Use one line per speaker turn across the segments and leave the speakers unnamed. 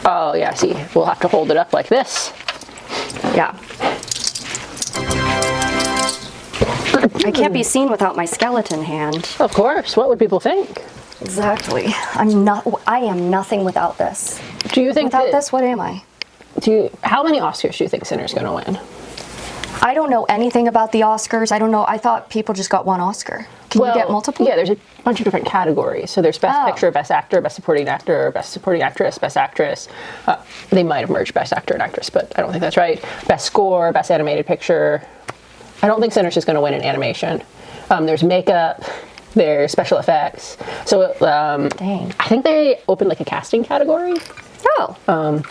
Oh, yeah, see, we'll have to hold it up like this.
Yeah. I can't be seen without my skeleton hand.
Of course. What would people think?
Exactly. I am nothing without this.
Do you think
without this, what am I?
How many Oscars do you think Sinner's going to win?
I don't know anything about the Oscars. I don't know. I thought people just got one Oscar. Can you get multiple?
Yeah, there's a bunch of different categories. So there's Best Picture, Best Actor, Best Supporting Actor, Best Supporting Actress, Best Actress. They might have merged Best Actor and Actress, but I don't think that's right. Best Score, Best Animated Picture. I don't think Sinner's just going to win in animation. There's makeup. There's special effects. So
Dang.
I think they opened like a casting category.
Oh.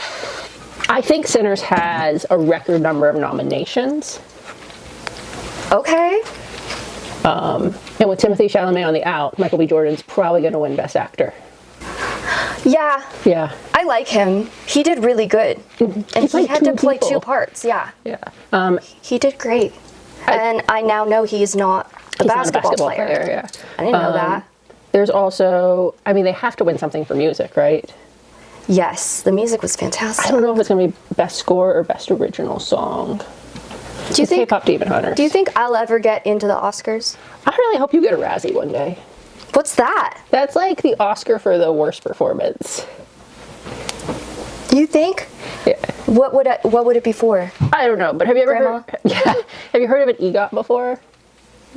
I think Sinners has a record number of nominations.
Okay.
And with Timothée Chalamet on the out, Michael B. Jordan's probably going to win Best Actor.
Yeah.
Yeah.
I like him. He did really good. And he had to play two parts. Yeah.
Yeah.
He did great. And I now know he's not a basketball player.
Yeah.
I didn't know that.
There's also, I mean, they have to win something for music, right?
Yes, the music was fantastic.
I don't know if it's going to be Best Score or Best Original Song.
Do you think
K-pop Demon Hunters.
Do you think I'll ever get into the Oscars?
I really hope you get a Razzie one day.
What's that?
That's like the Oscar for the worst performance.
You think?
Yeah.
What would it be for?
I don't know, but have you ever
Grandma?
heard? Yeah. Have you heard of an EGOT before?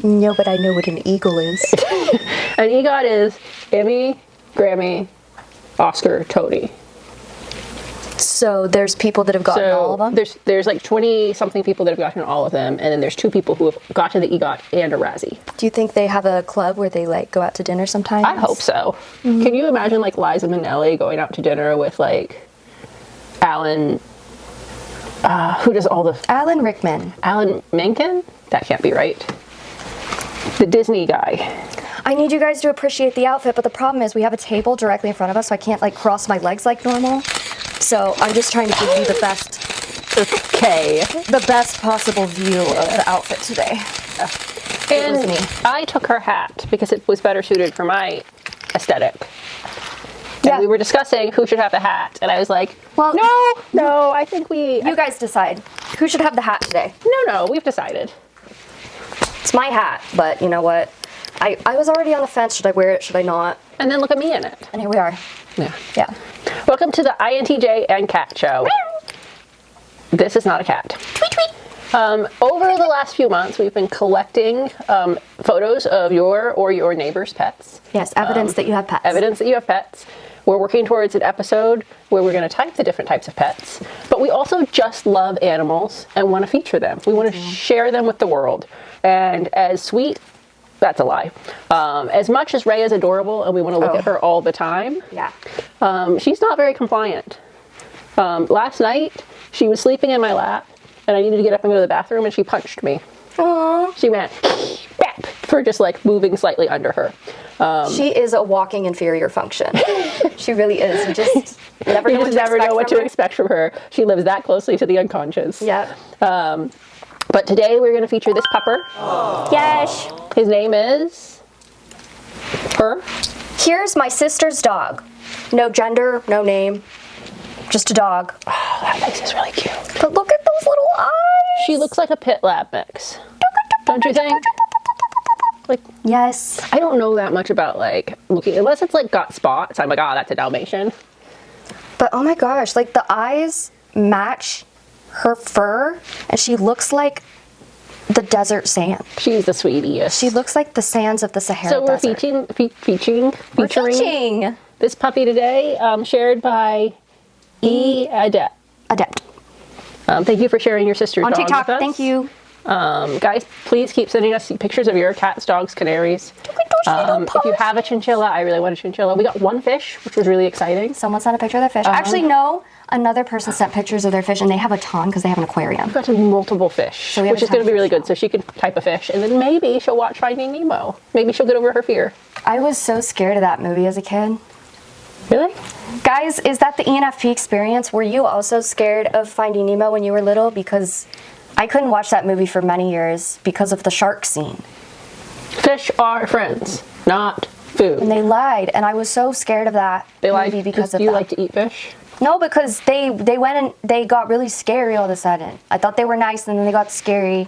No, but I know what an eagle is.
An EGOT is Emmy, Grammy, Oscar, Tony.
So there's people that have gotten all of them?
There's like 20 something people that have gotten all of them, and then there's 2 people who have gotten the EGOT and a Razzie.
Do you think they have a club where they like go out to dinner sometimes?
I hope so. Mm-hmm. Can you imagine like Liza Minnelli going out to dinner with like Alan, who does all the...
Alan Rickman.
Alan Menken? That can't be right. The Disney guy.
I need you guys to appreciate the outfit, but the problem is we have a table directly in front of us, so I can't like cross my legs like normal. So I'm just trying to give you the best possible view of the outfit today.
And I took her hat because it was better suited for my aesthetic. And we were discussing who should have the hat, and I was like, well, no, I think you
guys decide who should have the hat today.
No, we've decided.
It's my hat, but you know what? I was already on the fence. Should I wear it? Should I not?
And then look at me in it.
And here we are. Yeah.
Welcome to the INTJ and Cat Show. This is not a cat.
Tweet, tweet.
Over the last few months, we've been collecting photos of your or your neighbor's pets.
Yes, evidence that you have pets.
Evidence that you have pets. We're working towards an episode where we're going to type the different types of pets, but we also just love animals and want to feature them. We want to share them with the world. And as sweet, that's a lie. As much as Ray is adorable and we want to look at her all the time, she's not very compliant. Last night, she was sleeping in my lap and I needed to get up and go to the bathroom and she punched me.
Aww.
She went bap for just like moving slightly under her.
She is a walking inferior function. She really is. You just never
know what to expect from her. She lives that closely to the unconscious.
Yeah.
But today we're going to feature this pupper.
Yes.
His name is... Her.
Here's my sister's dog. No gender, no name. Just a dog.
Oh, that face is really cute.
But look at those little eyes.
She looks like a pit lab mix. Don't you think? Like,
yes.
I don't know that much about like looking, unless it's like got spots. I'm like, that's a Dalmatian.
But oh my gosh, like the eyes match her fur and she looks like the desert sand.
She's the sweetiest.
She looks like the sands of the Sahara
So we're
desert.
featuring this puppy today, shared by
Adept.
Thank you for sharing your sister's
on
dog
TikTok.
with us.
Thank you.
Guys, please keep sending us pictures of your cats, dogs, canaries. If you have a chinchilla, I really want a chinchilla. We got one fish, which was really exciting.
Someone sent a picture of their fish. Actually, no. Another person sent pictures of their fish, and they have a ton because they have an aquarium.
We've got multiple fish, which is going to be really good. So she can type a fish, and then maybe she'll watch Finding Nemo. Maybe she'll get over her fear.
I was so scared of that movie as a kid.
Really?
Guys, is that the ENFP experience? Were you also scared of Finding Nemo when you were little? Because I couldn't watch that movie for many years because of the shark scene.
Fish are friends, not food.
And they lied, and I was so scared of that
movie
because of that.
Do you like to eat fish?
No, because they went and they got really scary all of a sudden. I thought they were nice, and then they got scary,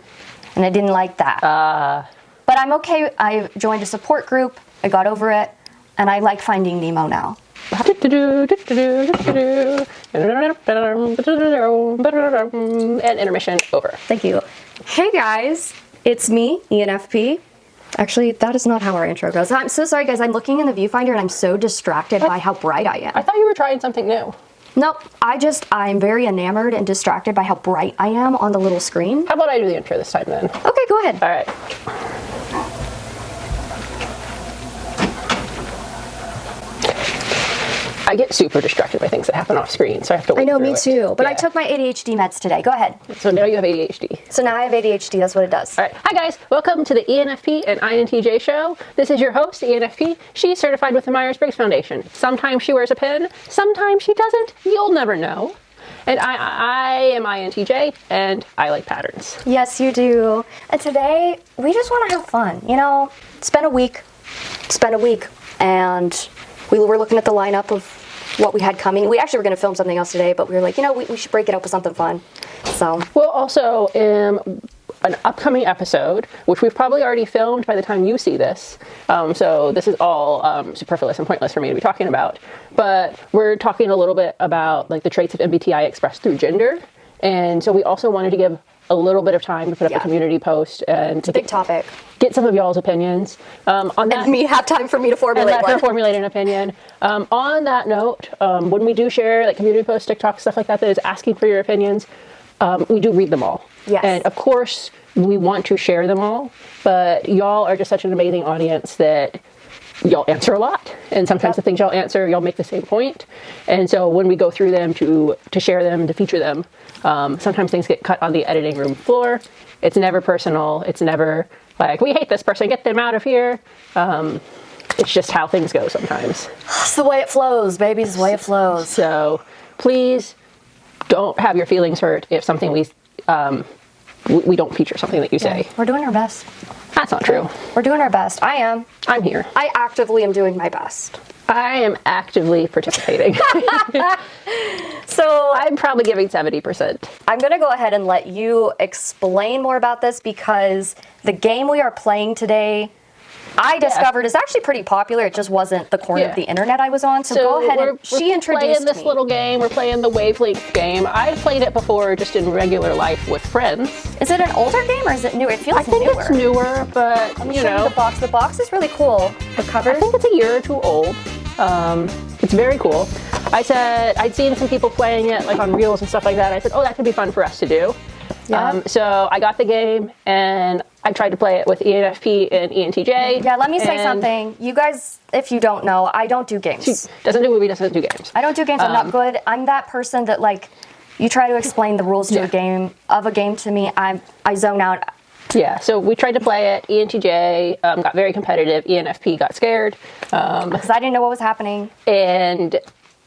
and I didn't like that. But I'm okay. I joined a support group. I got over it, and I like Finding Nemo now.
And intermission over.
Thank you. Hey guys, it's me, ENFP. Actually, that is not how our intro goes. I'm so sorry, guys. I'm looking in the viewfinder, and I'm so distracted by how bright I am.
I thought you were trying something new.
Nope. I'm very enamored and distracted by how bright I am on the little screen.
How about I do the intro this time then?
Okay, go ahead.
All right. I get super distracted by things that happen off screen, so I have to wait.
I know, me
through it.
too. But I
Yeah.
took my ADHD meds today. Go ahead.
So now you have ADHD.
So now I have ADHD. That's what it does.
All right. Hi, guys. Welcome to the ENFP and INTJ show. This is your host, ENFP. She's certified with the Myers Briggs Foundation. Sometimes she wears a pin. Sometimes she doesn't. You'll never know. And I am INTJ, and I like patterns.
Yes, you do. And today, we just want to have fun. You know, spend a week. And we were looking at the lineup of what we had coming. We actually were going to film something else today, but we were like, you know, we should break it up with something fun. So
We'll also, an upcoming episode, which we've probably already filmed by the time you see this. So this is all superfluous and pointless for me to be talking about. But we're talking a little bit about like the traits of MBTI expressed through gender. And so we also wanted to give a little bit of time to put up a community post and
it's a big topic.
Get some of y'all's opinions on that.
And have time for me to formulate
and let her formulate an opinion. On that note, when we do share like community posts, TikTok, stuff like that is asking for your opinions, we do read them all.
Yes.
And of course, we want to share them all, but y'all are just such an amazing audience that y'all answer a lot. And sometimes the things y'all answer, y'all make the same point. And so when we go through them to share them, to feature them, sometimes things get cut on the editing room floor. It's never personal. It's never like, we hate this person, get them out of here. It's just how things go sometimes.
It's the way it flows, baby. It's the way it flows.
So please don't have your feelings hurt if something we don't feature something that you say.
We're doing our best.
That's not true.
We're doing our best. I am.
I'm here.
I actively am doing my best.
I am actively participating.
So
I'm probably giving 70%.
I'm going to go ahead and let you explain more about this because the game we are playing today, I discovered is actually pretty popular. It just wasn't the corner of the internet I was on. So go ahead and she introduced me.
We're playing this little game. We're playing the Wavelength game. I've played it before just in regular life with friends.
Is it an older game or is it newer? It feels newer.
I think it's newer, but
Let me show you the box. The box is really cool. The cover.
I think it's a year or two old. It's very cool. I said, I'd seen some people playing it like on Reels and stuff like that. I said, oh, that could be fun for us to do.
Yeah.
So I got the game and I tried to play it with ENFP and ENTJ.
Yeah, let me say something. You guys, if you don't know, I don't do games.
She doesn't do movies, doesn't do games.
I don't do games. I'm not good. I'm that person that like, you try to explain the rules to a game to me, I zone out.
Yeah, so we tried to play it. ENTJ got very competitive. ENFP got scared.
Because I didn't know what was happening.
And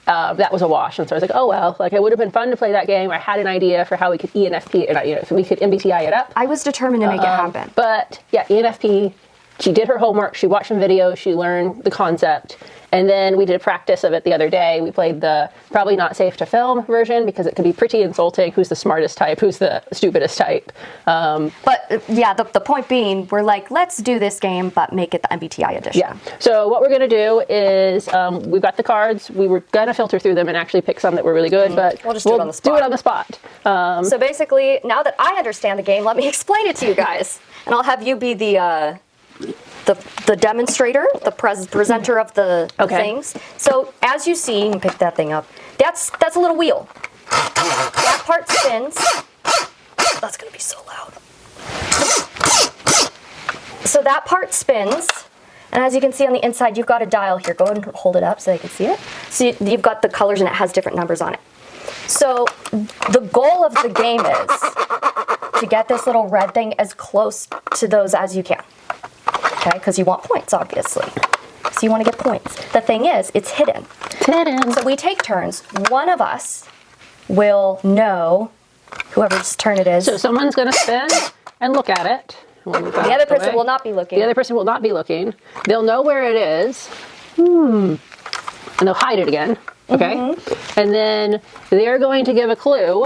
that was a wash. And so I was like, oh, well, like it would have been fun to play that game. I had an idea for how we could ENFP, or not, so we could MBTI it up.
I was determined to make it happen.
But yeah, ENFP, she did her homework. She watched some videos. She learned the concept. And then we did a practice of it the other day. We played the probably not safe to film version because it could be pretty insulting. Who's the smartest type? Who's the stupidest type?
But yeah, the point being, we're like, let's do this game, but make it the MBTI edition.
Yeah. So what we're going to do is we've got the cards. We were going to filter through them and actually pick some that were really good, but
We'll just do it on the spot.
Do it on the spot.
So basically, now that I understand the game, let me explain it to you guys. And I'll have you be the demonstrator, the presenter of the things. So as you see, you can pick that thing up. That's a little wheel. That part spins. That's gonna be so loud. So that part spins, and as you can see on the inside, you've got a dial here. Go ahead and hold it up so they can see it. So you've got the colors, and it has different numbers on it. So the goal of the game is to get this little red thing as close to those as you can. Okay, because you want points, obviously. So you want to get points. The thing is, it's hidden.
It's hidden.
So we take turns. One of us will know whoever's turn it is.
So someone's going to spin and look at it.
The other person will not be looking.
The other person will not be looking. They'll know where it is. And they'll hide it again. Okay. And then they're going to give a clue.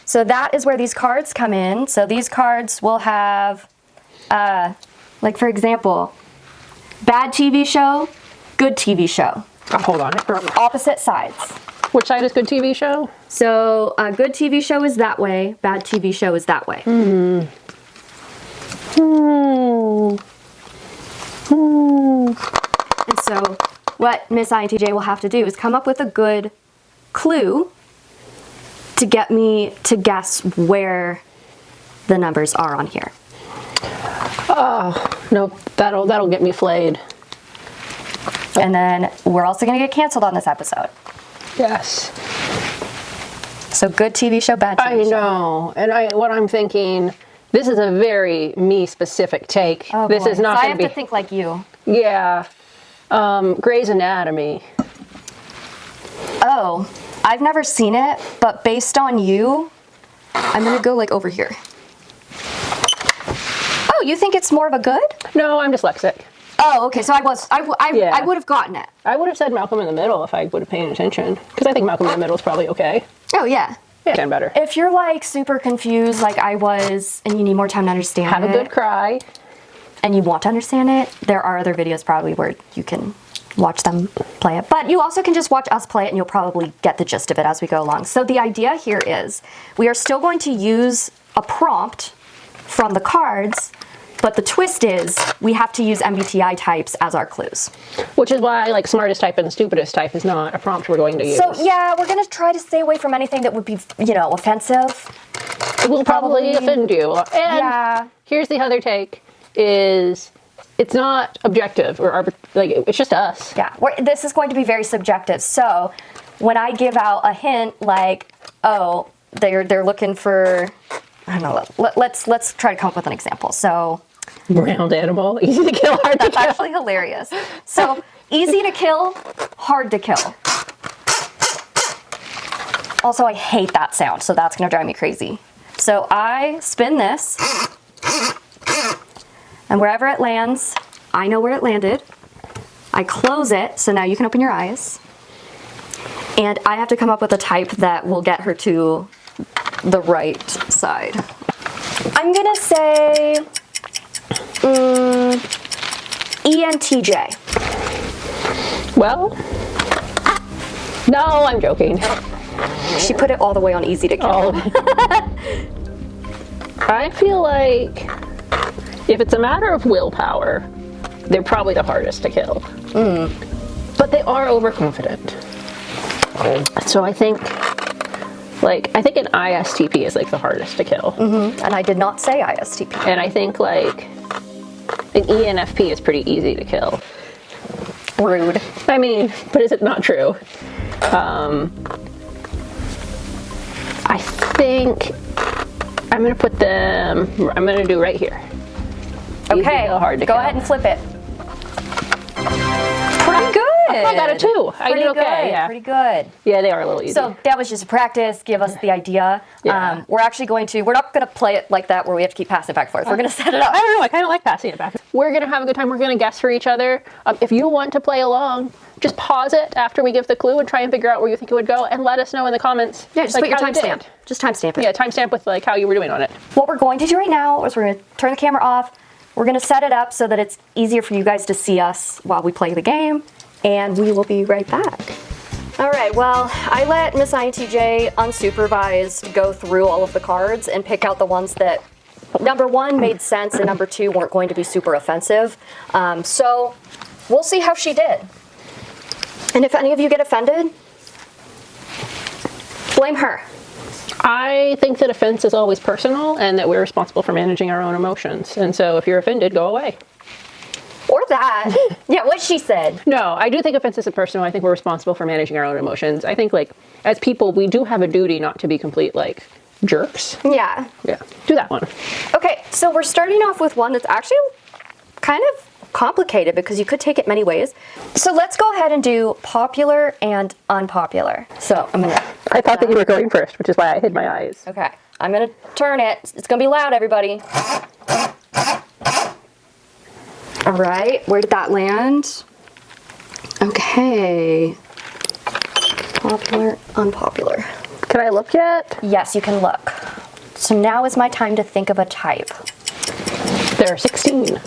So that is where these cards come in. So these cards will have, like for example, bad TV show, good TV show.
Oh, hold on.
Opposite sides.
Which side is good TV show?
So a good TV show is that way, bad TV show is that way. And so what Miss INTJ will have to do is come up with a good clue to get me to guess where the numbers are on here.
Oh, no, that'll get me flayed.
And then we're also going to get canceled on this episode.
Yes.
So good TV show, bad TV show.
I know. And what I'm thinking, this is a very me-specific take.
Oh,
this
boy.
is not
so I
going to
have
be...
to think like you.
Yeah. Grey's Anatomy.
Oh, I've never seen it, but based on you, I'm going to go like over here. Oh, you think it's more of a good?
No, I'm dyslexic.
Oh, okay. So I would have gotten it.
I would have said Malcolm in the Middle if I would have paid attention. Because I think Malcolm in the Middle is probably okay.
Oh, yeah.
Yeah, and better.
If you're like super confused like I was and you need more time to understand
Have a good cry.
and you want to understand it, there are other videos probably where you can watch them play it. But you also can just watch us play it and you'll probably get the gist of it as we go along. So the idea here is we are still going to use a prompt from the cards, but the twist is we have to use MBTI types as our clues.
Which is why, like, smartest type and stupidest type is not a prompt we're going to use.
So yeah, we're going to try to stay away from anything that would be, you know, offensive.
It will probably offend you. And
Yeah.
here's the other take, is it's not objective or like, it's just us.
Yeah, this is going to be very subjective. So when I give out a hint like, oh, they're looking for, I don't know, let's try to come up with an example. So
Round animal, easy to kill, hard to
that's
kill.
actually hilarious. So easy to kill, hard to kill. Also, I hate that sound, so that's gonna drive me crazy. So I spin this, and wherever it lands, I know where it landed. I close it, so now you can open your eyes. And I have to come up with a type that will get her to the right side. I'm gonna say ENTJ.
Well, no, I'm joking.
She put it all the way on easy to kill.
All of it. I feel like if it's a matter of willpower, they're probably the hardest to kill. But they are overconfident. So I think an ISTP is like the hardest to kill.
And I did not say ISTP.
And I think like an ENFP is pretty easy to kill.
Rude.
I mean, but is it not true? I think I'm gonna put them, I'm gonna do right here. Easy to
Okay,
kill, hard to
go
kill.
ahead and flip it. Pretty good.
I got a 2. I
Pretty
did okay,
good,
yeah.
Pretty good.
Yeah, they are a little easy.
So that was just a practice, give us the idea.
Yeah.
We're not going to play it like that where we have to keep passing it back and forth. We're going to set it up.
I don't know, I kind of like passing it back. We're gonna have a good time, we're gonna guess for each other. If you want to play along, just pause it after we give the clue and try and figure out where you think it would go and let us know in the comments.
Yeah, just
like,
put your
how you did.
timestamp. Just timestamp it.
Yeah, timestamp with like how you were doing on it.
What we're going to do right now is we're going to turn the camera off. We're going to set it up so that it's easier for you guys to see us while we play the game. And we will be right back. All right, well, I let Miss INTJ unsupervised go through all of the cards and pick out the ones that, number 1, made sense, and number 2, weren't going to be super offensive. So we'll see how she did. And if any of you get offended, blame her.
I think that offense is always personal and that we're responsible for managing our own emotions. And so if you're offended, go away.
Or that. Yeah, what she said.
No, I do think offense isn't personal. I think we're responsible for managing our own emotions. I think, like, as people, we do have a duty not to be complete, like, jerks.
Yeah.
Yeah, do that one.
Okay, so we're starting off with one that's actually kind of complicated because you could take it many ways. So let's go ahead and do popular and unpopular. So I'm gonna.
I thought that you were going first, which is why I hid my eyes.
Okay, I'm gonna turn it. It's gonna be loud, everybody. All right, where did that land? Okay. Popular, unpopular.
Can I look yet?
Yes, you can look. So now is my time to think of a type.
There are 16.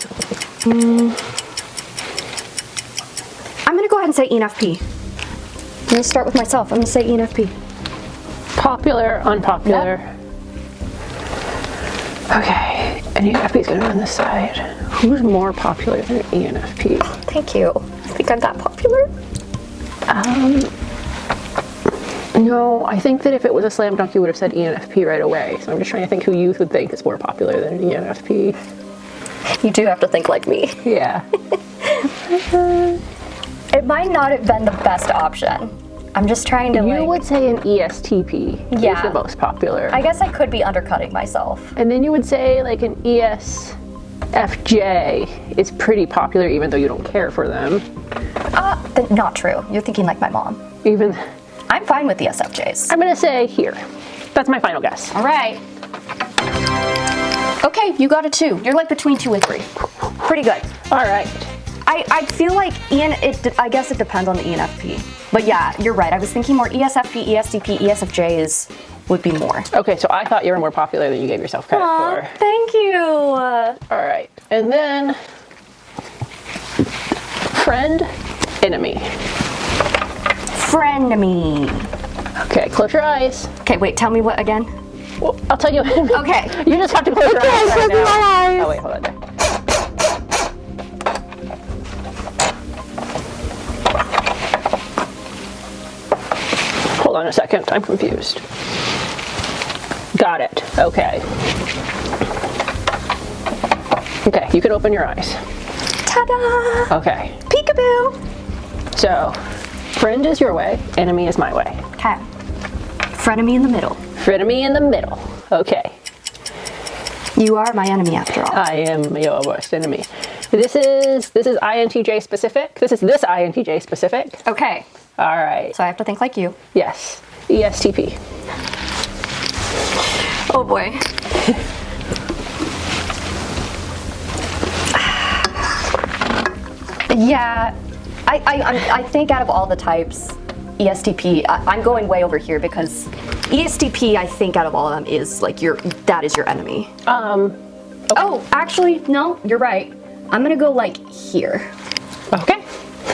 I'm gonna go ahead and say ENFP. I'm gonna start with myself. I'm gonna say ENFP.
Popular, unpopular.
Yep.
Okay, an ENFP is going to be on this side. Who's more popular than an ENFP?
Thank you. I think I'm that popular.
No, I think that if it was a slam dunk, you would have said ENFP right away. So I'm just trying to think who you would think is more popular than an ENFP.
You do have to think like me.
Yeah.
It might not have been the best option. I'm just trying to
You would say an ESTP is
Yeah.
the most popular.
I guess I could be undercutting myself.
And then you would say like an ESFJ is pretty popular even though you don't care for them.
Not true. You're thinking like my mom.
Even,
I'm fine with the SFJs.
I'm going to say here. That's my final guess.
All right. Okay, you got a 2. You're like between 2 and 3. Pretty good.
All right.
I feel like I guess it depends on the ENFP. But yeah, you're right. I was thinking more ESFP, ESTP, ESFJs would be more.
Okay, so I thought you were more popular than you gave yourself credit for.
Thank you.
All right, and then friend, enemy.
Frenemy.
Okay, close your eyes.
Okay, wait, tell me what again?
Well, I'll tell you.
Okay.
You just have to close your eyes right
closing
now.
my eyes.
Oh wait, hold on there. Hold on a second, I'm confused. Got it, okay. Okay, you can open your eyes.
Ta-da!
Okay,
Peekaboo.
so friend is your way, enemy is my way.
Okay. Frenemy in the middle.
Frenemy in the middle. Okay,
You are my enemy after all.
I am your worst enemy. This is INTJ specific. This INTJ specific.
Okay.
All right.
So I have to think like you.
Yes. ESTP.
Oh boy. Yeah, I think out of all the types, ESTP, I'm going way over here because ESTP, I think out of all of them is like that is your enemy.
Okay.
Oh, actually, no, you're right. I'm gonna go like here.
Okay.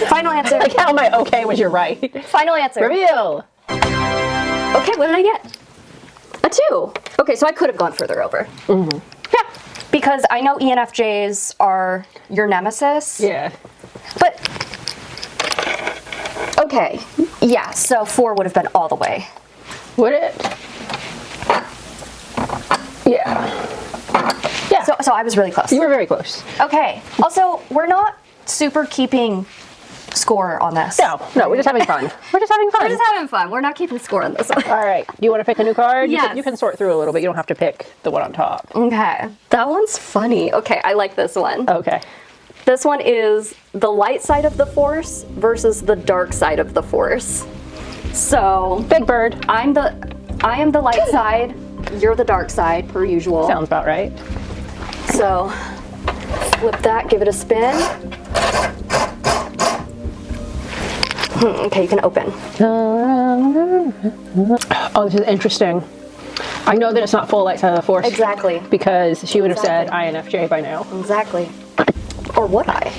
Final answer.
Like how my okay was your right.
Final answer.
Reveal.
Okay, what did I get? A 2. Okay, so I could have gone further over.
Mm-hmm.
Yeah, because I know ENFJs are your nemesis.
Yeah.
But, okay, yeah, so 4 would have been all the way.
Would it? Yeah. Yeah.
So I was really close.
You were very close.
Okay, also, we're not super keeping score on this.
No, we're just having fun. We're just having fun.
We're just having fun. We're not keeping score on this one.
All right. Do you want to pick a new card?
Yes.
You can sort through a little bit. You don't have to pick the one on top.
Okay, that one's funny. Okay, I like this one.
Okay.
This one is the light side of the force versus the dark side of the force. So
Big Bird.
I am the light side, you're the dark side, per usual.
Sounds about right.
So flip that, give it a spin. Okay, you can open.
Oh, this is interesting. I know that it's not full light side of the force.
Exactly.
Because she would have said INFJ by now.
Exactly. Or would I?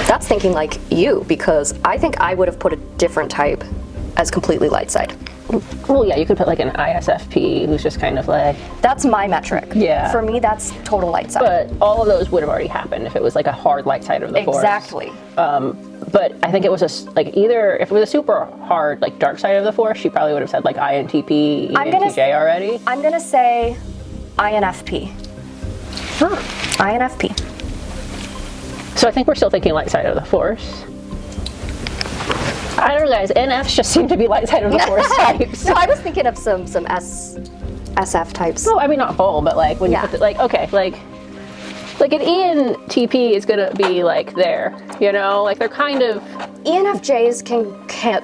That's thinking like you, because I think I would have put a different type as completely light side.
Well, yeah, you could put like an ISFP who's just kind of like...
That's my metric.
Yeah.
For me, that's total light side.
But all of those would have already happened if it was like a hard light side of the force.
Exactly.
But I think it was just like either if it was a super hard like dark side of the force, she probably would have said like INTP, ENTJ already.
I'm gonna say INFP.
Huh.
INFP.
So I think we're still thinking light side of the force. I don't know, guys. NFs just seem to be light side of the force types.
No, I was thinking of some SF types.
No, I mean not full, but like when you
Yeah.
put it, like okay, like an ENTP is gonna be like there, you know, like they're kind of
ENFJs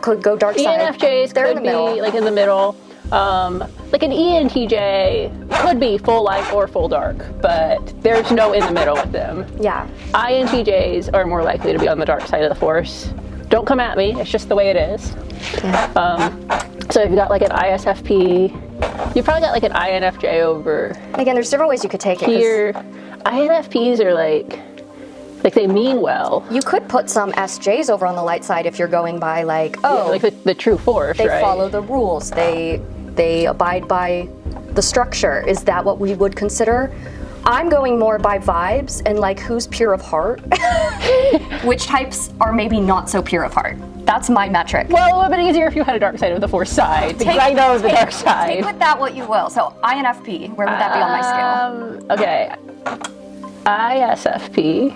could go dark side.
ENFJs
They're
could
in the middle.
be like in the middle. Like an ENTJ could be full light or full dark, but there's no in the middle with them.
Yeah.
INTJs are more likely to be on the dark side of the force. Don't come at me. It's just the way it is.
Yeah.
So if you got like an ISFP, you probably got like an INFJ over
Again, there's different ways you could take it. 'Cause
here. INFPs are like they mean well.
you could put some SJs over on the light side if you're going by like, oh,
Like the true force,
they
right?
follow the rules. They abide by the structure. Is that what we would consider? I'm going more by vibes and like who's pure of heart. Which types are maybe not so pure of heart. That's my metric.
Well, it would have been easier if you had a dark side of the force side, because I know the dark side.
Take with that what you will. So INFP, where would that be on my scale?
Okay. ISFP,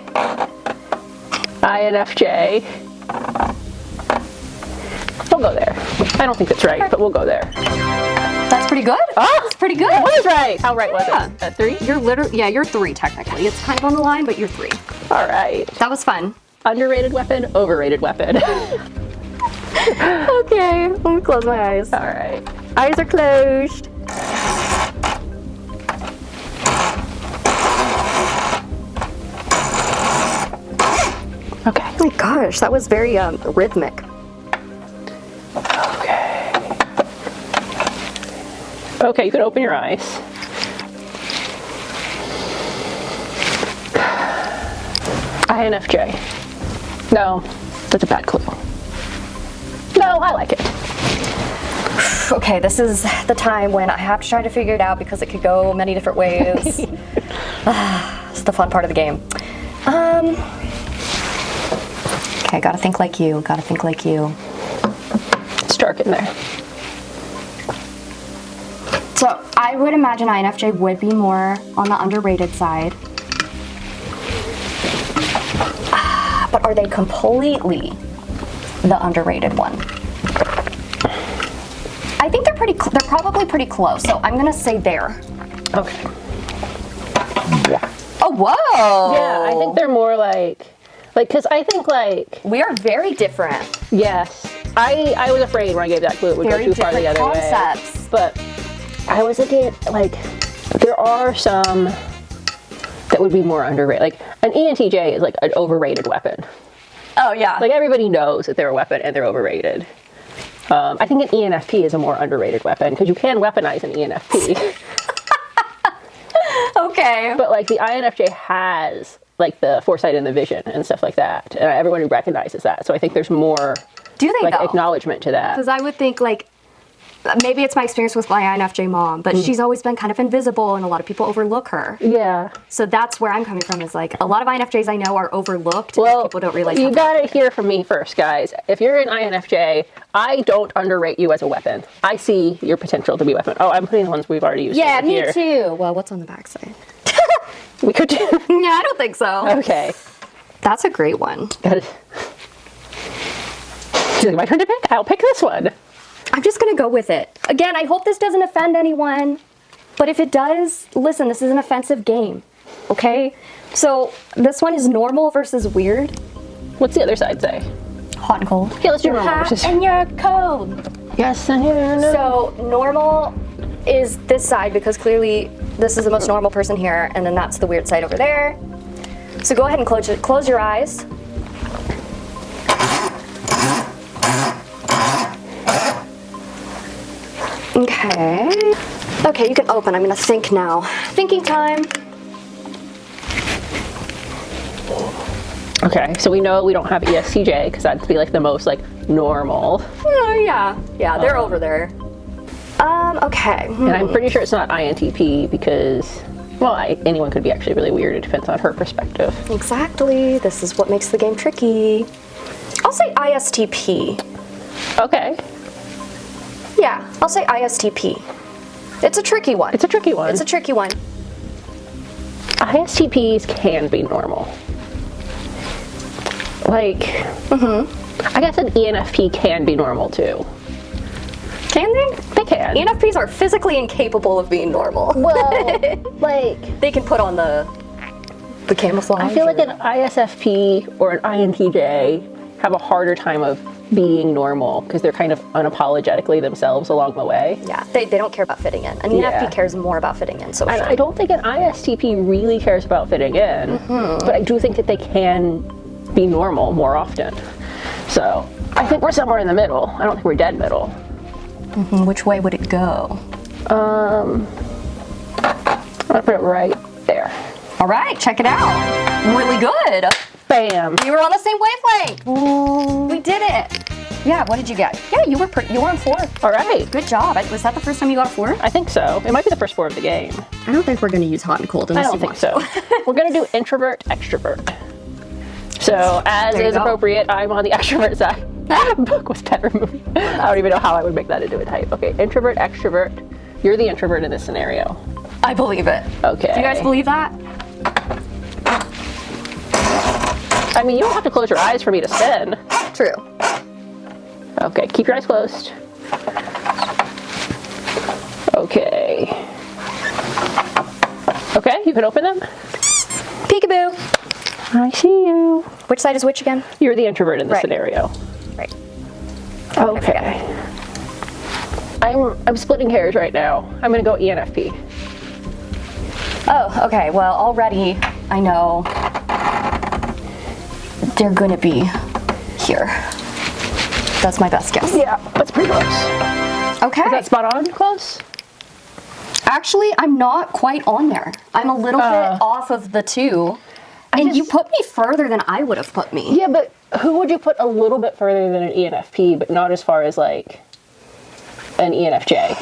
INFJ. We'll go there. I don't think that's right, but we'll go there.
That's pretty good.
Oh,
That's pretty good.
It was right. How right was
Yeah.
it? At 3?
You're literally, yeah, you're 3 technically. It's kind of on the line, but you're 3.
All right.
That was fun.
Underrated weapon, overrated weapon.
Okay, let me close my eyes.
All right.
Eyes are closed.
Okay.
Oh my gosh, that was very rhythmic.
Okay. Okay, you can open your eyes. INFJ. No, that's a bad clue. No, I like it.
Okay, this is the time when I have to try to figure it out because it could go many different ways. It's the fun part of the game. Okay, gotta think like you, gotta think like you.
It's dark in there.
So I would imagine INFJ would be more on the underrated side. But are they completely the underrated one? I think they're they're probably pretty close, so I'm gonna say there.
Okay.
Oh, whoa!
Yeah, I think they're more because I think
we are very different.
yes. I was afraid when I gave that clue it would
Very
go too far the
different
other way.
concepts.
But I was thinking, there are some that would be more underrated. Like, an ENTJ is like an overrated weapon.
Oh yeah.
Like, everybody knows that they're a weapon and they're overrated. I think an ENFP is a more underrated weapon because you can weaponize an ENFP.
Okay.
But like the INFJ has like the foresight and the vision and stuff like that, and everyone recognizes that. So I think there's more
Do they though?
acknowledgement to that.
Because I would think maybe it's my experience with my INFJ mom, but she's always been kind of invisible and a lot of people overlook her.
Yeah.
So that's where I'm coming from, is like a lot of INFJs I know are overlooked
Well,
and people don't realize
you
how
gotta hear from me first, guys. If you're an INFJ, I don't underrate you as a weapon. I see your potential to be a weapon. Oh, I'm putting the ones we've already used.
Yeah,
over
me
here.
too. Well, what's on the backside?
We could do.
Yeah, I don't think so.
Okay.
That's a great one.
Got it. Is it my turn to pick? I'll pick this one.
I'm just gonna go with it. Again, I hope this doesn't offend anyone, but if it does, listen, this is an offensive game, okay? So this one is normal versus weird.
What's the other side say?
Hot and cold.
Okay, let's do
You're
normal
hot
versus.
and you're cold.
Yes, and here. No.
So normal is this side because clearly this is the most normal person here, and then that's the weird side over there. So go ahead and close your eyes. Okay. Okay, you can open. I'm gonna think now. Thinking time.
Okay, so we know we don't have ESTJ because that'd be like the most normal.
Oh yeah, they're over there. Okay.
And I'm pretty sure it's not INTP because, well, anyone could be actually really weird. It depends on her perspective.
Exactly. This is what makes the game tricky. I'll say ISTP.
Okay.
Yeah, I'll say ISTP. It's a tricky one.
It's a tricky one.
It's a tricky one.
ISTPs can be normal. I guess an ENFP can be normal too.
Can they?
They can.
ENFPs are physically incapable of being normal.
Well,
they can put on the camouflage.
I feel like an ISFP or an INTJ have a harder time of being normal because they're kind of unapologetically themselves along the way.
Yeah, they don't care about fitting in. An ENFP cares more about fitting in. So
And I don't think an ISTP really cares about fitting in, but I do think that they can be normal more often. So I think we're somewhere in the middle. I don't think we're dead middle.
Which way would it go?
I'm gonna put it right there.
All right, check it out. Really good.
Bam.
You were on the same wavelength. We did it. Yeah, what did you get? Yeah, you were on 4.
All right.
Good job. Was that the first time you got a 4?
I think so. It might be the first 4 of the game.
I don't think we're going to use hot and cold.
I don't think so. We're gonna do introvert, extrovert. So as
There you
is
go.
appropriate, I'm on the extrovert side. Book was pet removed. I don't even know how I would make that into a type. Okay, introvert, extrovert. You're the introvert in this scenario.
I believe it.
Okay.
Do you guys believe that?
I mean, you don't have to close your eyes for me to spin.
True.
Okay, keep your eyes closed. Okay. Okay, you can open them.
Peekaboo.
I see you.
Which side is which again?
You're the introvert in this
Right.
scenario.
Right.
Okay. I'm splitting hairs right now. I'm gonna go ENFP.
Oh, okay. Well, already I know they're going to be here. That's my best guess.
Yeah, that's pretty close.
Okay.
Is that spot on close?
Actually, I'm not quite on there. I'm a little bit off of the 2. And you put me further than I would have put me.
Yeah, but who would you put a little bit further than an ENFP, but not as far as like an ENFJ?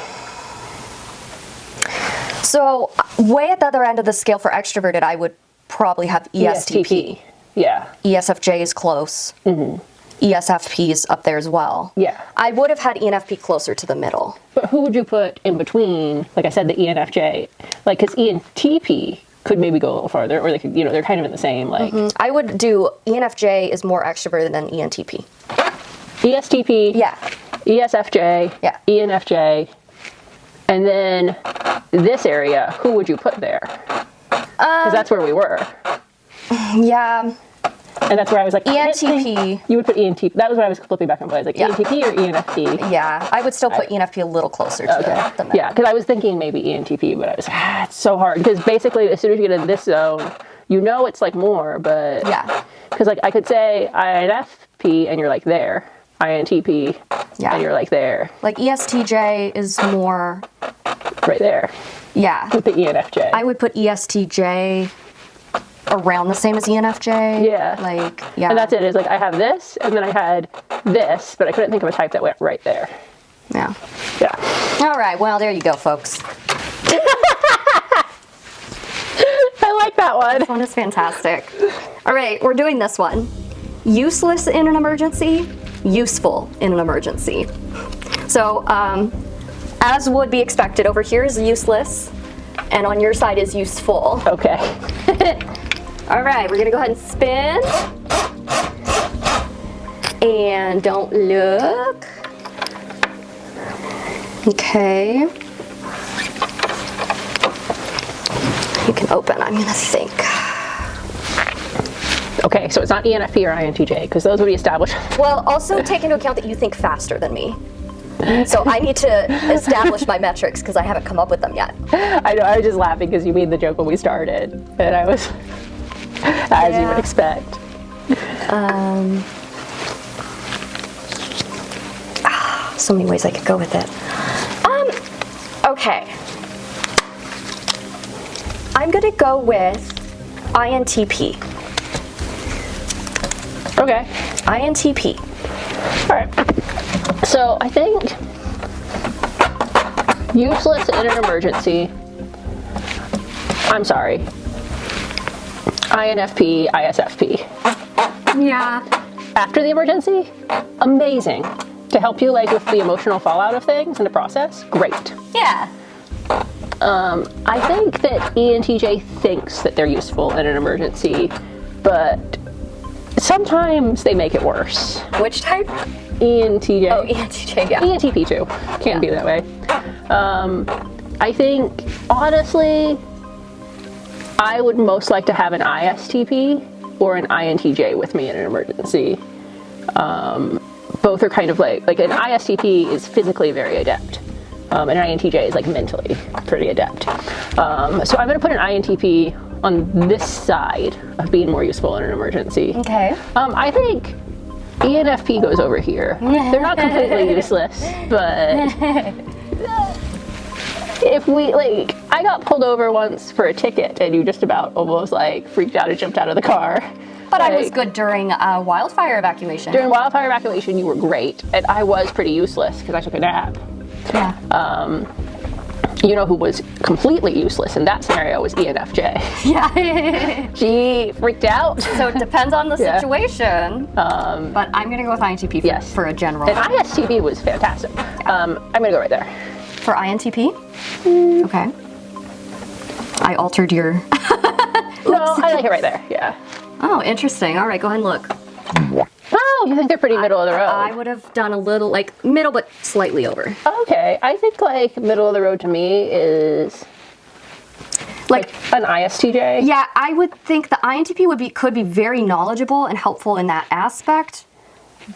So, way at the other end of the scale for extroverted, I would probably have ESTP.
Yeah.
ESFJ is close. ESFP is up there as well.
Yeah.
I would have had ENFP closer to the middle.
But who would you put in between? Like I said, the ENFJ, like because ENTP could maybe go a little farther, or they could, they're kind of in the same like.
I would do ENFJ is more extroverted than ENTP.
ESTP.
Yeah.
ESFJ.
Yeah.
ENFJ. And then this area, who would you put there? Because that's where we were.
Yeah.
And that's where I was like,
ENTP.
You would put ENTP. That was what I was flipping back and forth. I was like,
Yeah.
ENTP or ENFP?
Yeah. I would still put ENFP a little closer to the middle.
Yeah, because I was thinking maybe ENTP, but I was it's so hard. Because basically, as soon as you get in this zone, it's like more, but.
Yeah.
Because like I could say INFP and you're like there. INTP and you're like there.
Like ESTJ is more.
Right there.
Yeah.
With the ENFJ.
I would put ESTJ around the same as ENFJ.
Yeah.
Like, yeah.
And that's it. Is like I have this, and then I had this, but I couldn't think of a type that went right there.
Yeah.
Yeah.
All right. Well, there you go, folks.
I like that one.
This one is fantastic. All right, we're doing this one. Useless in an emergency, useful in an emergency. So, as would be expected, over here is useless, and on your side is useful.
Okay.
All right, we're gonna go ahead and spin. And don't look. Okay. You can open, I'm gonna think.
Okay, so it's not ENFP or INTJ, because those would be established.
Well, also take into account that you think faster than me. So I need to establish my metrics because I haven't come up with them yet.
I know, I was just laughing because you made the joke when we started, and I was, as you would expect.
So many ways I could go with it. Okay. I'm gonna go with INTP.
Okay.
INTP.
All right. So I think useless in an emergency. I'm sorry. INFP, ISFP.
Yeah.
After the emergency, amazing. To help you like with the emotional fallout of things and the process, great.
Yeah.
I think that ENTJ thinks that they're useful in an emergency, but sometimes they make it worse.
Which type?
ENTJ.
Oh, ENTJ, yeah.
ENTP too. Can't be that way. I think, honestly, I would most like to have an ISTP or an INTJ with me in an emergency. Both are kind of like an ISTP is physically very adept. And an INTJ is like mentally pretty adept. So I'm going to put an INTP on this side of being more useful in an emergency.
Okay.
I think ENFP goes over here. They're not completely useless, but if we, like, I got pulled over once for a ticket and you just about almost like freaked out and jumped out of the car.
But
like,
I was good during wildfire evacuation.
During wildfire evacuation, you were great, and I was pretty useless because I took a nap.
Yeah.
You know who was completely useless in that scenario was ENFJ.
Yeah.
She freaked out.
So it depends on the
Yeah.
situation. But I'm gonna go with INTP for a general.
And ISTP was fantastic. I'm gonna go right there.
For INTP? Okay. I altered your...
No, I like it right there, yeah.
Oh, interesting. All right, go ahead and look.
Oh, you think they're pretty middle of the road?
I would have done a little, like, middle, but slightly over.
Okay, I think like middle of the road to me is like an ISTJ.
Yeah, I would think the INTP could be very knowledgeable and helpful in that aspect,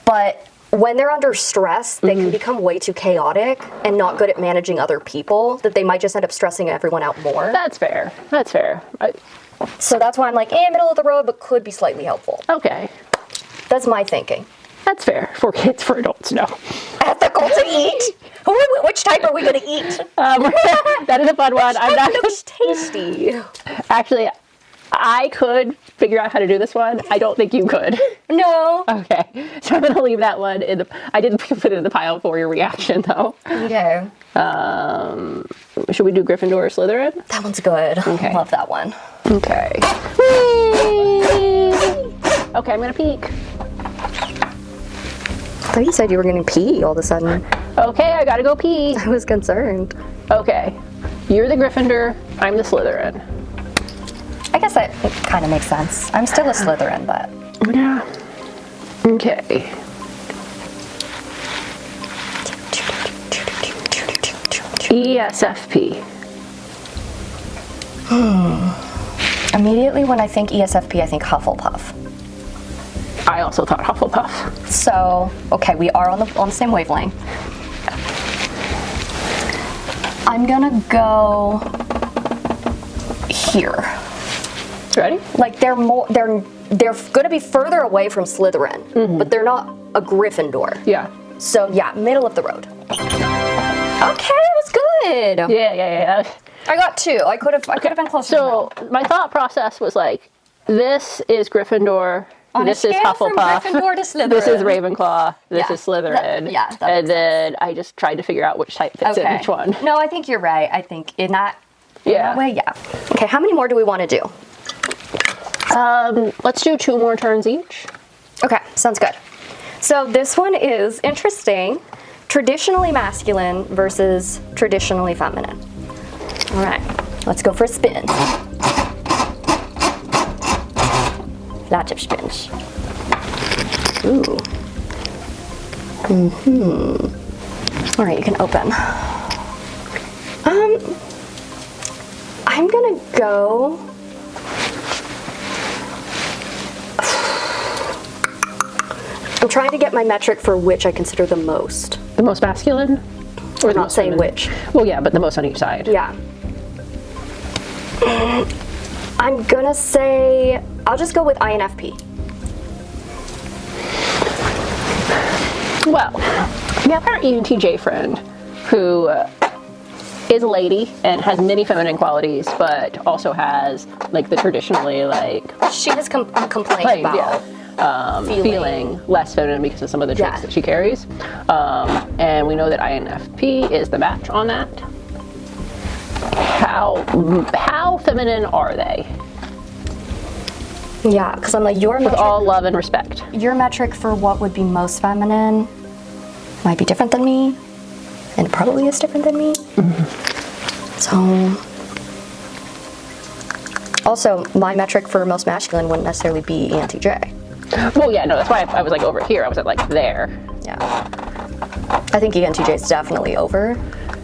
but when they're under stress, they can become way too chaotic and not good at managing other people, that they might just end up stressing everyone out more.
That's fair. That's fair.
So that's why I'm like, middle of the road, but could be slightly helpful.
Okay.
That's my thinking.
That's fair. For kids, for adults, no.
Ethical to eat? Which type are we going to eat?
That is a fun one. I'm not.
Looks tasty.
Actually, I could figure out how to do this one. I don't think you could.
No.
Okay. So I'm going to leave that one in the. I didn't put it in the pile for your reaction, though.
Okay.
Should we do Gryffindor or Slytherin?
That one's good.
Okay.
Love that one.
Okay. Whee! Okay, I'm going to peek.
I thought you said you were going to pee all of a sudden.
Okay, I gotta go pee.
I was concerned.
Okay, you're the Gryffindor, I'm the Slytherin.
I guess that kind of makes sense. I'm still a Slytherin, but...
Yeah. Okay. ESFP.
Immediately when I think ESFP, I think Hufflepuff.
I also thought Hufflepuff.
So, okay, we are on the same wavelength. I'm gonna go here.
Ready?
Like they're gonna be further away from Slytherin, but they're not a Gryffindor.
Yeah.
So yeah, middle of the road. Okay, that was good.
Yeah.
I got two. I could have been closer.
So my thought process was like, this is Gryffindor.
On
this
a
is
scale from
Hufflepuff.
Gryffindor to Slytherin.
This is Ravenclaw. This
Yeah.
is Slytherin.
That
and
makes
then I just tried to figure out which type fits in each one.
No, I think you're right. I think in that
Yeah.
way, yeah. Okay, how many more do we want to do?
Let's do 2 more turns each.
Okay, sounds good. So this one is interesting. Traditionally masculine versus traditionally feminine. All right, let's go for a spin. Lots of spins. Ooh. All right, you can open. I'm gonna go. I'm trying to get my metric for which I consider the most.
The most masculine? Or
I'm not saying
feminine?
which.
Well, yeah, but the most on each side.
Yeah. I'm gonna say, I'll just go with INFP.
Well, we have our ENTJ friend who is a lady and has many feminine qualities, but also has like the traditionally like
She has complained about
feeling less feminine because of some of the traits that she carries. And we know that INFP is the match on that. How feminine are they?
Yeah, because I'm like,
With all love and respect.
your metric for what would be most feminine might be different than me, and it probably is different than me. So, also, my metric for most masculine wouldn't necessarily be ENTJ.
Well, yeah, no, that's why I was like over here. I was at like there.
Yeah. I think ENTJ is definitely over.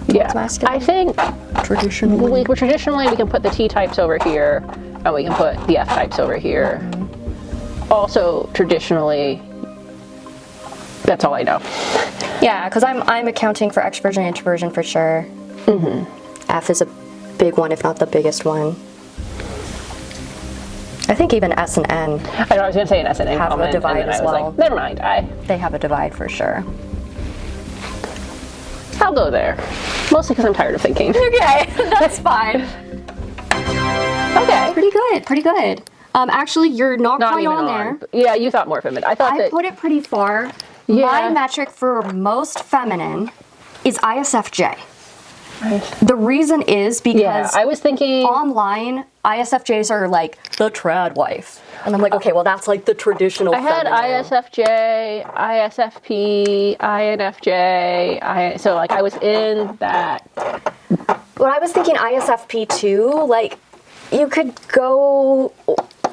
Yeah.
Masculine.
I think
Traditionally.
traditionally we can put the T types over here, and we can put the F types over here. Also, traditionally, that's all I know.
Yeah, because I'm accounting for extroversion and introversion for sure. F is a big one, if not the biggest one. I think even S and N,
I know I was going to say an S and N
have a
comment,
divide
and then
as
I was
well.
like, never mind.
they have a divide for sure.
I'll go there. Mostly because I'm tired of thinking.
Okay, that's fine.
Okay.
Pretty good, pretty good. Actually, you're not quite
even
on there.
Yeah, you thought more feminine. I thought
I
that.
put it pretty far.
Yeah.
My metric for most feminine is ISFJ. The reason is because
Yeah, I was thinking.
online, ISFJs are like the trad wife. And I'm like, okay, well, that's like the traditional
I had
feminine.
ISFJ, ISFP, INFJ. So like I was in that.
When I was thinking ISFP too, like you could go,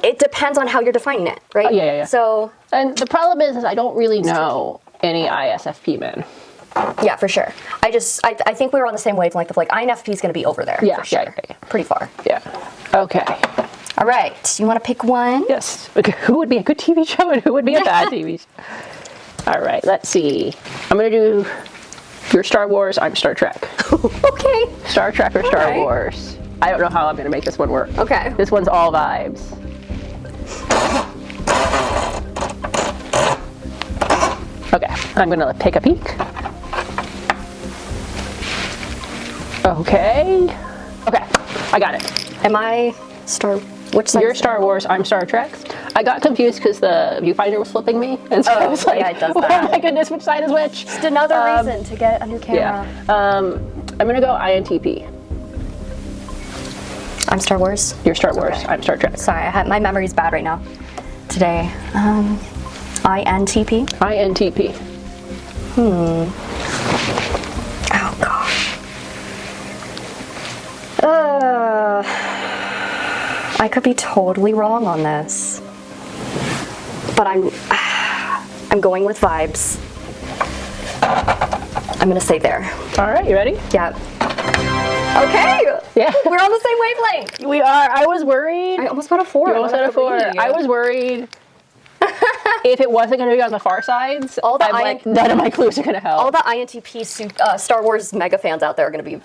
it depends on how you're defining it, right?
Yeah.
So,
And the problem is I don't really know any ISFP men.
yeah, for sure. I think we were on the same wavelength of like INFP is going to be over there.
Yeah,
for sure.
yeah.
Pretty far.
Yeah. Okay.
All right. You want to pick one?
Yes. Okay. Who would be a good TV show and who would be a bad TV show? All right. Let's see. I'm gonna do your Star Wars. I'm Star Trek.
Okay.
Star Trek or Star
right.
Wars. I don't know how I'm gonna make this one work.
Okay.
This one's all vibes. Okay. I'm gonna take a peek. Okay. Okay. I got it.
Am I which side?
You're Star Wars, I'm Star Trek. I got confused because the viewfinder was flipping me, and so I was like,
yeah, it does
oh
that.
my goodness, which side is which?
Just another reason to get a new camera.
Yeah. I'm gonna go INTP.
I'm Star Wars.
You're Star Wars, I'm Star Trek.
Sorry, my memory's bad right now. Today. INTP.
INTP.
Oh gosh. I could be totally wrong on this, but I'm going with vibes. I'm gonna say there.
All right, you ready?
Yeah. Okay.
Yeah.
We're on the same wavelength.
We are. I was worried.
I almost got a 4.
You almost had a 4. I was worried if it wasn't going to be on the far sides.
All the
I'm like, none of my clues are going to help.
All the INTP Star Wars mega fans out there are going to be up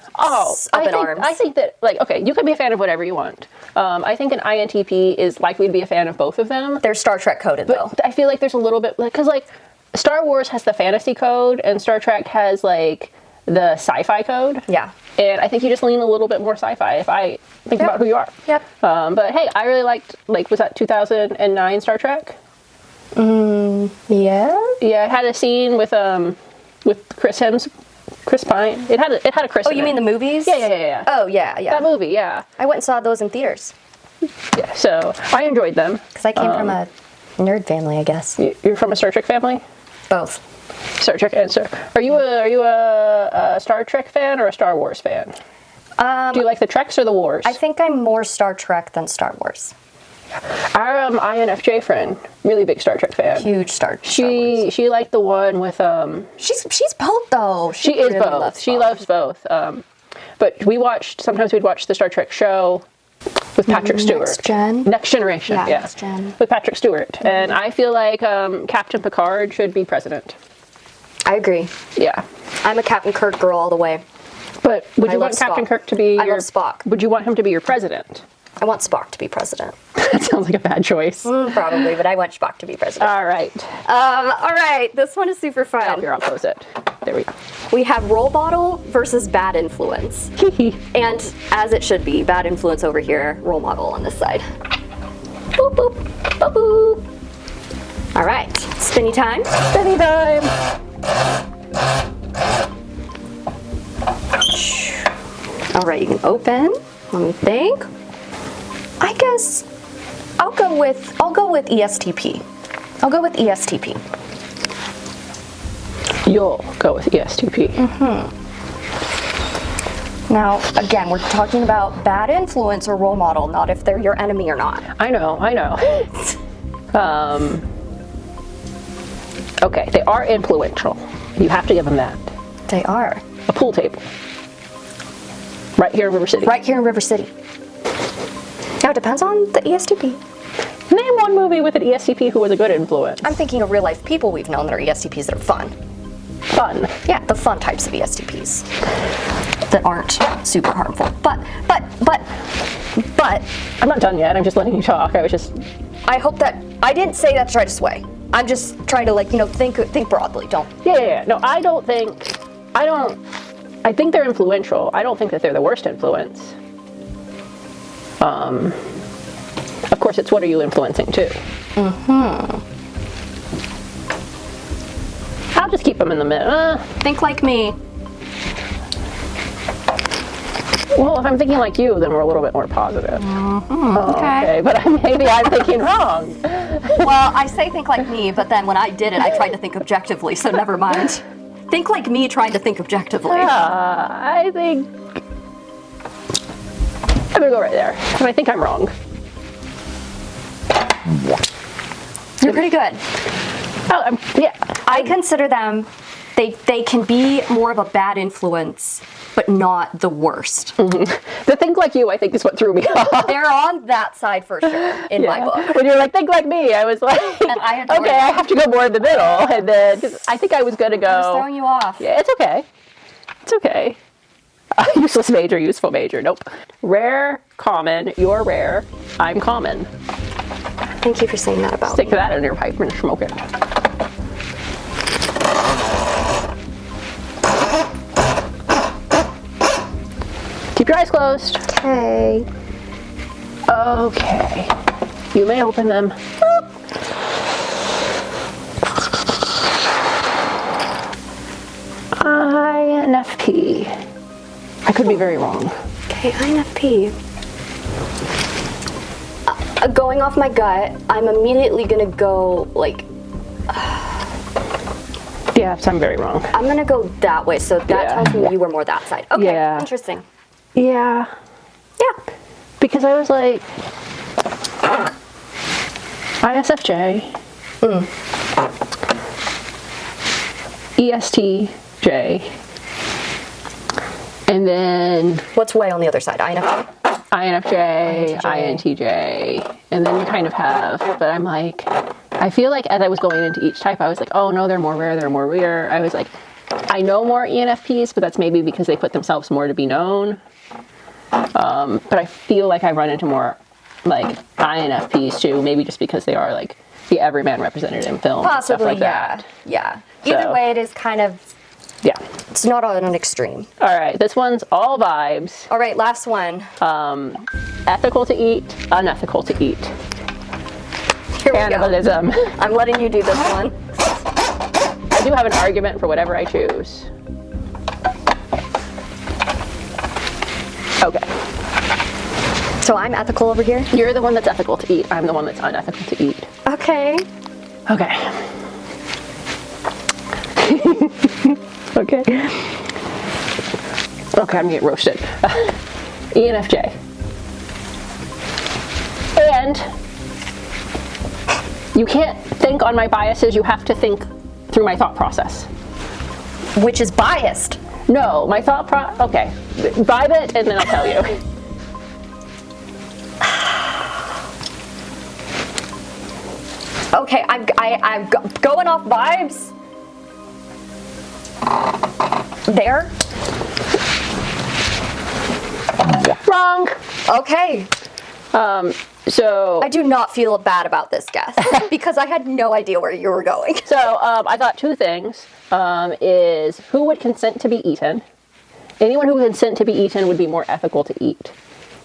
in arms.
I think that, like, okay, you can be a fan of whatever you want. I think an INTP is likely to be a fan of both of them.
They're Star Trek coded, though.
I feel like there's a little bit, because, like, Star Wars has the fantasy code, and Star Trek has, like, the sci-fi code.
Yeah.
And I think you just lean a little bit more sci-fi if I think about who you are.
Yep.
But hey, I really liked, like, was that 2009 Star Trek?
Yeah.
Yeah, it had a scene with Chris Pine. It had a Chris.
Oh,
in
you
it.
mean the movies?
Yeah.
Oh, yeah.
That movie, yeah.
I went and saw those in theaters
Yeah, so I enjoyed them.
because I came from a nerd family, I guess.
You're from a Star Trek family?
Both.
Star Trek and Star. Are you a Star Trek fan or a Star Wars fan? Do you like the Treks or the Wars?
I think I'm more Star Trek than Star Wars.
Our INFJ friend, really big Star Trek fan.
Huge Star Wars.
She liked the one with
She's both though.
She is
really
both.
loves
She loves both. But sometimes we'd watch the Star Trek show with Patrick Stewart. Next Generation.
Yeah,
Yeah.
Next Gen.
With Patrick Stewart. Mm-hmm. And I feel like Captain Picard should be president.
I agree.
Yeah.
I'm a Captain Kirk girl all the way.
But would
I
you
love
want Captain
Spock.
Kirk to be
I love Spock.
Would you want him to be your president?
I want Spock to be president.
That sounds like a bad choice.
Probably, but I want Spock to be president.
All right.
All right, this one is super fun.
Here, I'll close it. There we go.
We have role model versus bad influence. And as it should be, bad influence over here, role model on this side. Boop, boop, boop, boop. All right, spinny time.
Spinny time.
All right, you can open. Let me think. I guess I'll go with ESTP. I'll go with ESTP.
You'll go with ESTP.
Now, again, we're talking about bad influence or role model, not if they're your enemy or not.
I know. Okay, they are influential. You have to give them that.
They are.
A pool table. Right here in River City.
Right here in River City. Now, it depends on the ESTP.
Name one movie with an ESTP who was a good influence.
I'm thinking of real life people we've known that are ESTPs that are fun.
fun.
Yeah, the fun types of ESTPs that aren't super harmful. But
I'm not done yet. I'm just letting you talk.
I hope that I didn't say that to try to sway. I'm just trying to think broadly. Don't.
Yeah. No, I think they're influential. I don't think that they're the worst influence. Of course, it's what are you influencing too. I'll just keep them in the middle.
Think like me.
Well, if I'm thinking like you, then we're a little bit more positive.
Okay.
But maybe I'm thinking wrong.
Well, I say think like me, but then when I did it, I tried to think objectively, so never mind. Think like me trying to think objectively.
I think I'm gonna go right there, and I think I'm wrong.
You're pretty good.
Oh, yeah.
I consider them, they can be more of a bad influence, but not the worst.
The think like you, I think, is what threw me off.
They're on that side for sure in my book.
When you're like, think like me, I was like,
And I adore
okay,
that.
I have to go more in the middle. And then, 'cause I think I was going to
I was
go.
throwing you off.
Yeah, it's okay. It's okay. Useless major, useful major. Nope. Rare, common, you're rare, I'm common.
Thank you for saying that about
Stick
me.
that in your pipe and smoke it. Keep your eyes closed.
Okay.
Okay. You may open them. INFP. I could be very wrong.
Okay, INFP. Going off my gut, I'm immediately gonna go like,
Yes, I'm very wrong.
I'm gonna go that way, so that
Yeah.
tells me you were more that side. Okay,
Yeah.
interesting.
Yeah.
Yeah.
Because I was like, ISFJ, ESTJ, and then
What's way on the other side? INFP?
INFJ, INTJ, and then you kind of have, but I'm like, I feel like as I was going into each type, I was like, oh no, they're more rare. I was like, I know more ENFPs, but that's maybe because they put themselves more to be known. But I feel like I run into more like INFPs too, maybe just because they are like the everyman represented in film and stuff
Possibly,
like
yeah.
that.
Yeah. Either
So-
way, it is kind of,
Yeah.
it's not on an extreme.
All right, this one's all vibes.
All right, last one.
Ethical to eat, unethical to eat.
Here we go.
Cannibalism.
I'm letting you do this one.
I do have an argument for whatever I choose. Okay.
So I'm ethical over here?
You're the one that's ethical to eat. I'm the one that's unethical to eat.
Okay.
Okay. Okay. Okay, I'm getting roasted. ENFJ. And you can't think on my biases, you have to think through my thought process.
Which is biased.
No, my okay. Vibe it and then I'll tell you.
Okay, I'm going off vibes. There.
Wrong.
Okay.
So
I do not feel bad about this guess because I had no idea where you were going.
I thought two things. Is who would consent to be eaten? Anyone who would consent to be eaten would be more ethical to eat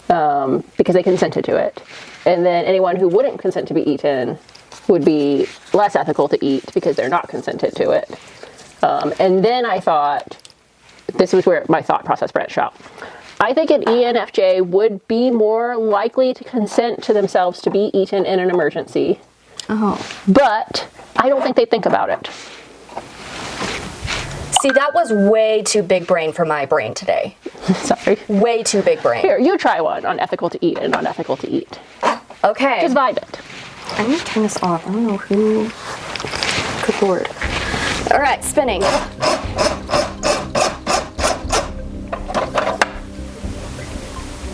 because they consented to it. And then anyone who wouldn't consent to be eaten would be less ethical to eat because they're not consented to it. And then I thought, this was where my thought process branched out. I think an ENFJ would be more likely to consent to themselves to be eaten in an emergency.
Oh.
But I don't think they think about it.
See, that was way too big brain for my brain today.
Sorry.
Way too big brain.
Here, you try one on ethical to eat and unethical to eat.
Okay.
Just vibe it.
I'm gonna turn this off. I don't know who. Good lord. All right, spinning.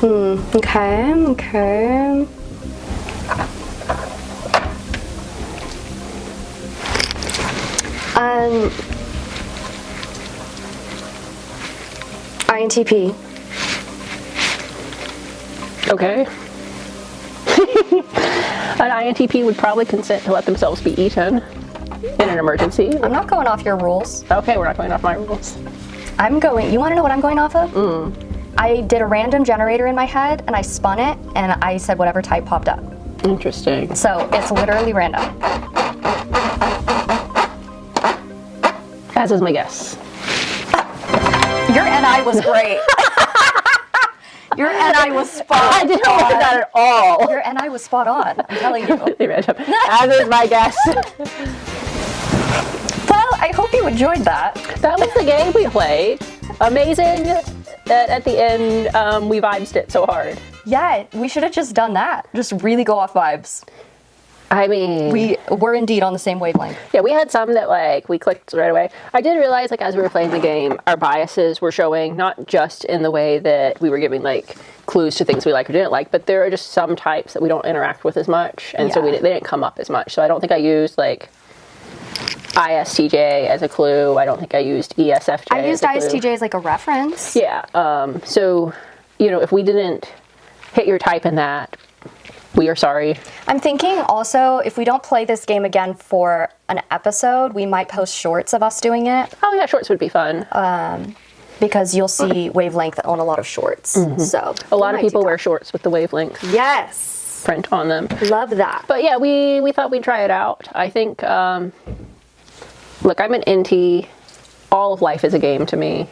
Okay. INTP.
Okay. An INTP would probably consent to let themselves be eaten in an emergency.
I'm not going off your rules.
Okay, we're not going off my rules.
You want to know what I'm going off of? I did a random generator in my head and I spun it and I said whatever type popped up.
Interesting.
So it's literally random.
As is my guess.
Your NI was great. Your NI was spot on.
I didn't look at that at all.
Your NI was spot on. I'm telling you.
Completely random. As is my guess.
Well, I hope you enjoyed that.
That was the game we played. Amazing that at the end we vibed it so hard.
Yeah, we should have just done that. Just really go off vibes.
I mean,
We're indeed on the same wavelength.
yeah, we had some that like we clicked right away. I did realize like as we were playing the game, our biases were showing, not just in the way that we were giving like clues to things we like or didn't like, but there are just some types that we don't interact with as much, and so they didn't come up as much. So I don't think I used like ISTJ as a clue. I don't think I used ESFJ.
I used ISTJ as like a reference.
Yeah. So, you know, if we didn't hit your type in that, we are sorry.
I'm thinking also, if we don't play this game again for an episode, we might post shorts of us doing it.
Oh yeah, shorts would be fun.
Because you'll see Wavelength on a lot of shorts. So
A lot of people wear shorts with the Wavelength
Yes.
print on them.
Love that.
But yeah, we thought we'd try it out. I think, look, I'm an NT. All of life is a game to me.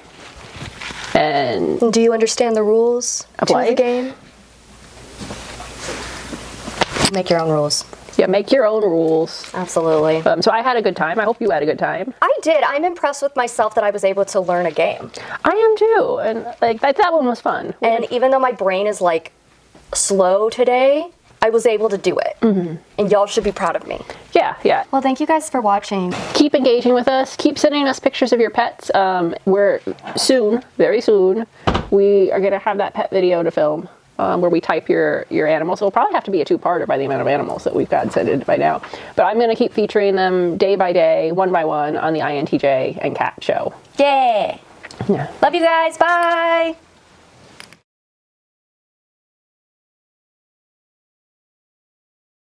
And
Do you understand the rules
Of
to the
life?
game? Make your own rules.
yeah, make your own rules.
Absolutely.
So I had a good time. I hope you had a good time.
I did. I'm impressed with myself that I was able to learn a game.
I am too. And like that one was fun.
And even though my brain is like slow today, I was able to do it. And y'all should be proud of me.
Yeah.
Well, thank you guys for watching.
Keep engaging with us. Keep sending us pictures of your pets. We're soon, very soon, we are going to have that pet video to film where we type your animals. It'll probably have to be a two-parter by the amount of animals that we've got sent in by now. But I'm going to keep featuring them day by day, one by one on the INTJ and Cat show.
Yeah.
Yeah.
Love you guys. Bye.